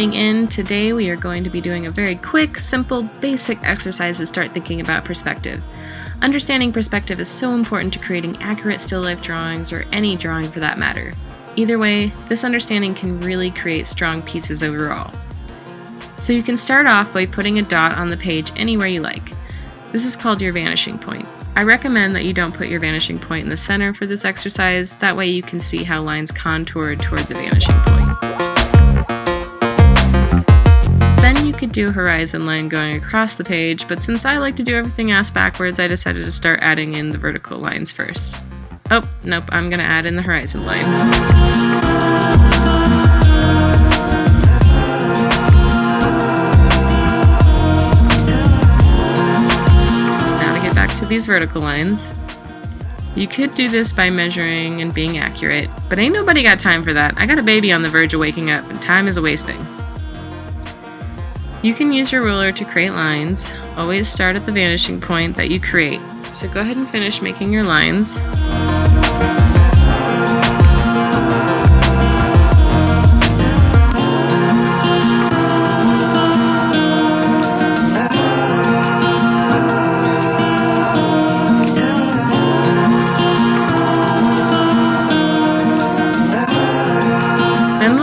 tuning in. Today we are going to be doing a very quick, simple, basic exercise to start thinking about perspective. Understanding perspective is so important to creating accurate still life drawings, or any drawing for that matter. Either way, this understanding can really create strong pieces overall. So you can start off by putting a dot on the page anywhere you like. This is called your vanishing point. I recommend that you don't put your vanishing point in the center for this exercise, that way you can see how lines contour toward the vanishing point. Then you could do a horizon line going across the page, but since I like to do everything ass backwards, I decided to start adding in the vertical lines first. Oh, nope, I'm going to add in the horizon line. To these vertical lines. You could do this by measuring and being accurate, but ain't nobody got time for that. I got a baby on the verge of waking up, and time is a-wasting. You can use your ruler to create lines. Always start at the vanishing point that you create. So go ahead and finish making your lines.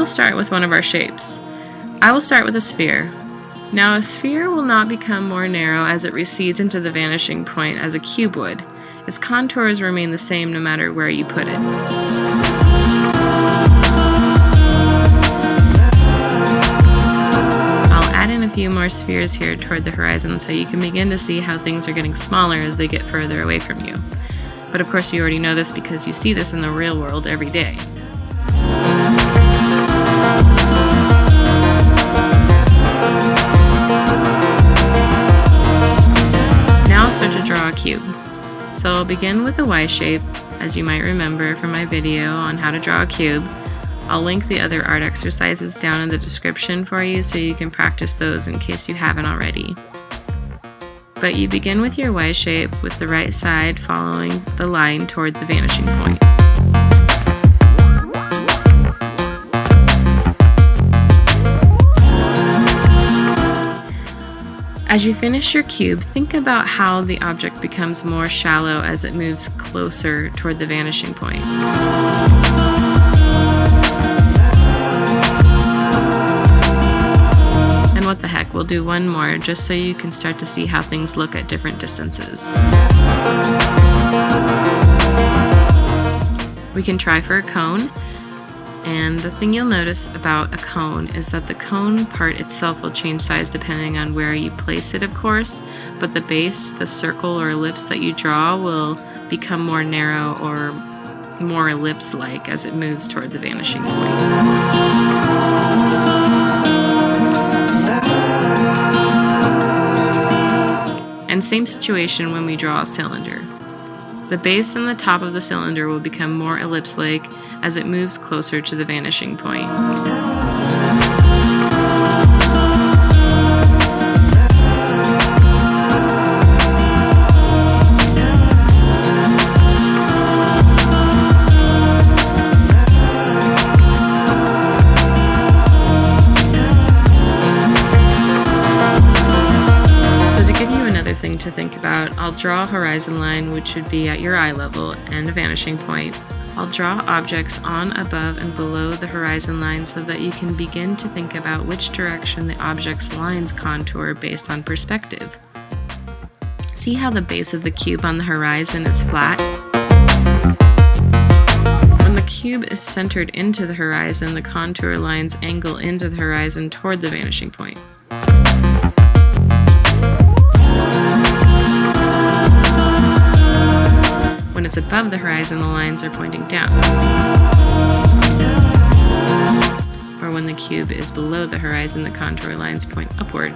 Start with one of our shapes. I will start with a sphere. Now a sphere will not become more narrow as it recedes into the vanishing point as a cube would. Its contours remain the same no matter where you put it. I'll add in a few more spheres here toward the horizon so you can begin to see how things are getting smaller as they get further away from you. But of course you already know this because you see this in the real world every day. Start to draw a cube. So I'll begin with a Y shape, as you might remember from my video on how to draw a cube. I'll link the other art exercises down in the description for you so you can practice those in case you haven't already. But you begin with your Y shape with the right side following the line toward the vanishing point. As you finish your cube, think about how the object becomes more shallow as it moves closer toward the vanishing point. And what the heck, we'll do one more just so you can start to see how things look at different distances. We can try for a cone. And the thing you'll notice about a cone is that the cone part itself will change size depending on where you place it, of course, but the base, the circle or ellipse that you draw, will become more narrow or more ellipse-like as it moves toward the vanishing point. And same situation when we draw a cylinder. The base and the top of the cylinder will become more ellipse-like as it moves closer to the vanishing point. So to give you another thing to think about, I'll draw a horizon line which would be at your eye level and a vanishing point. I'll draw objects on, above, and below the horizon line so that you can begin to think about which direction the object's lines contour based on perspective. See how the base of the cube on the horizon is flat? When the cube is centered into the horizon, the contour lines angle into the horizon toward the vanishing point. When it's above the horizon, the lines are pointing down. Or when the cube is below the horizon, the contour lines point upward.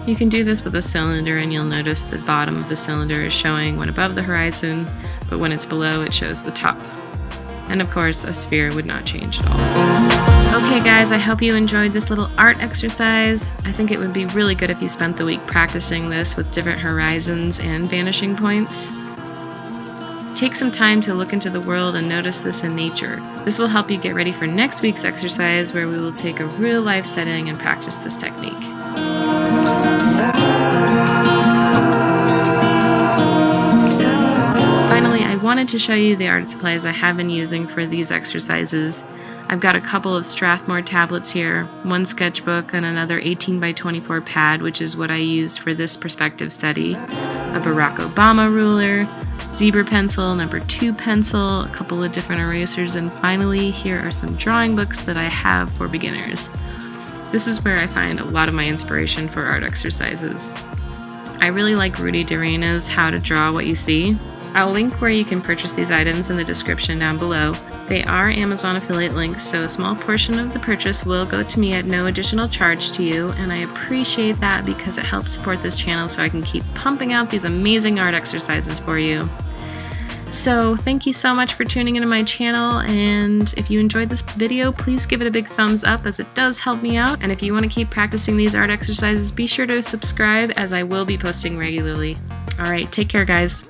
You can do this with a cylinder and you'll notice the bottom of the cylinder is showing when above the horizon, but when it's below it shows the top. And of course, a sphere would not change at all. Okay guys, I hope you enjoyed this little art exercise. I think it would be really good if you spent the week practicing this with different horizons and vanishing points. take some time to look into the world and notice this in nature. This will help you get ready for next week's exercise, where we will take a real life setting and practice this technique. Finally, I wanted to show you the art supplies I have been using for these exercises. I've got a couple of Strathmore tablets here, one sketchbook, and another 18 by 24 pad, which is what I used for this perspective study, a Barack Obama ruler, zebra pencil, number 2 pencil, a couple of different erasers, and finally, here are some drawing books that I have for beginners. This is where I find a lot of my inspiration for art exercises. I really like Rudy Durano's How to Draw What You See. I'll link where you can purchase these items in the description down below. They are Amazon affiliate links, so a small portion of the purchase will go to me at no additional charge to you, and I appreciate that because it helps support this channel so I can keep pumping out these amazing art exercises for you. So thank you so much for tuning into my channel, and if you enjoyed this video, please give it a big thumbs up as it does help me out. And if you want to keep practicing these art exercises, be sure to subscribe as I will be posting regularly. Alright, take care guys.